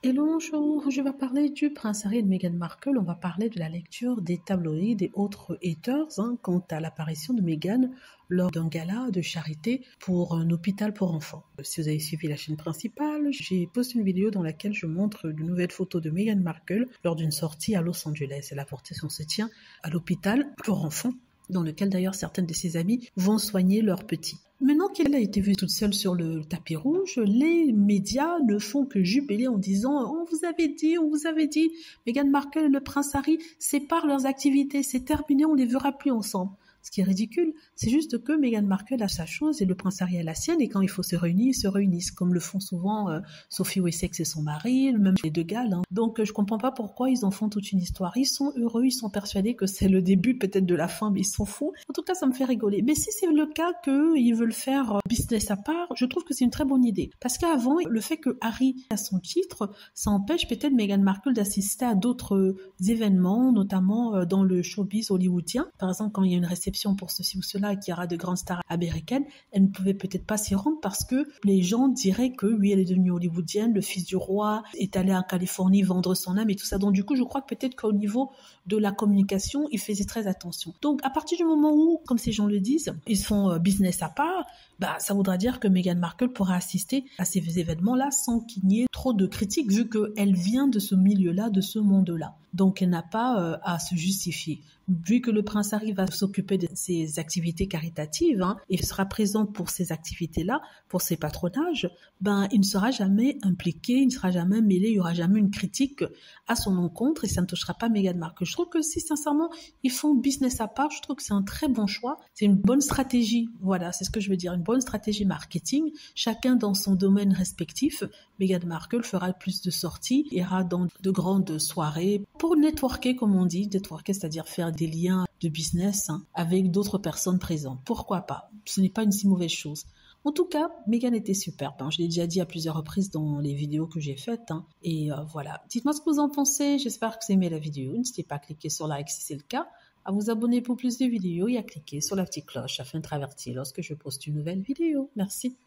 Hello, bonjour, je vais parler du prince Harry et de Meghan Markle. On va parler de la lecture des tabloïds et autres haters quant à l'apparition de Meghan lors d'un gala de charité pour un hôpital pour enfants. Si vous avez suivi la chaîne principale, j'ai posté une vidéo dans laquelle je montre de nouvelles photos de Meghan Markle lors d'une sortie à Los Angeles. Elle a porté son soutien à l'hôpital pour enfants, dans lequel d'ailleurs certaines de ses amies vont soigner leurs petits. Maintenant qu'elle a été vue toute seule sur le tapis rouge, les médias ne font que jubiler en disant « On vous avait dit, Meghan Markle et le prince Harry séparent leurs activités, c'est terminé, on les verra plus ensemble. » Ce qui est ridicule, c'est juste que Meghan Markle a sa chose et le prince Harry a la sienne, et quand il faut se réunir, ils se réunissent, comme le font souvent Sophie Wessex et son mari, même les deux Galles. Donc je comprends pas pourquoi ils en font toute une histoire. Ils sont heureux, ils sont persuadés que c'est le début peut-être de la fin, mais ils s'en foutent. En tout cas, ça me fait rigoler. Mais si c'est le cas qu'ils veulent faire business à part, je trouve que c'est une très bonne idée. Parce qu'avant, le fait que Harry a son titre, ça empêche peut-être Meghan Markle d'assister à d'autres événements, notamment dans le showbiz hollywoodien. Par exemple, quand il y a une réception pour ceci ou cela et qu'il y aura de grandes stars américaines, elle ne pouvait peut-être pas s'y rendre parce que les gens diraient que oui, elle est devenue hollywoodienne, le fils du roi est allé en Californie vendre son âme et tout ça. Donc du coup, je crois que peut-être qu'au niveau de la communication, ils faisaient très attention. Donc à partir du moment où, comme ces gens le disent, ils font business à part, ça voudra dire que Meghan Markle pourra assister à ces événements-là sans qu'il n'y ait trop de critiques, vu qu'elle vient de ce milieu-là, de ce monde-là. Donc elle n'a pas à se justifier. Vu que le prince Harry va s'occuper de ses activités caritatives et sera présent pour ces activités-là, pour ses patronages, il ne sera jamais impliqué, il ne sera jamais mêlé, il n'y aura jamais une critique à son encontre et ça ne touchera pas Meghan Markle. Je trouve que si sincèrement ils font business à part, je trouve que c'est un très bon choix, c'est une bonne stratégie, voilà, c'est ce que je veux dire, une bonne stratégie marketing, chacun dans son domaine respectif. Meghan Markle fera plus de sorties, ira dans de grandes soirées pour networker, comme on dit, networker, c'est-à-dire faire des liens de business avec d'autres personnes présentes. Pourquoi pas? Ce n'est pas une si mauvaise chose. En tout cas, Meghan était superbe. Je l'ai déjà dit à plusieurs reprises dans les vidéos que j'ai faites. Et voilà. Dites-moi ce que vous en pensez. J'espère que vous aimez la vidéo. N'hésitez pas à cliquer sur like si c'est le cas, à vous abonner pour plus de vidéos et à cliquer sur la petite cloche afin de traverser lorsque je poste une nouvelle vidéo. Merci.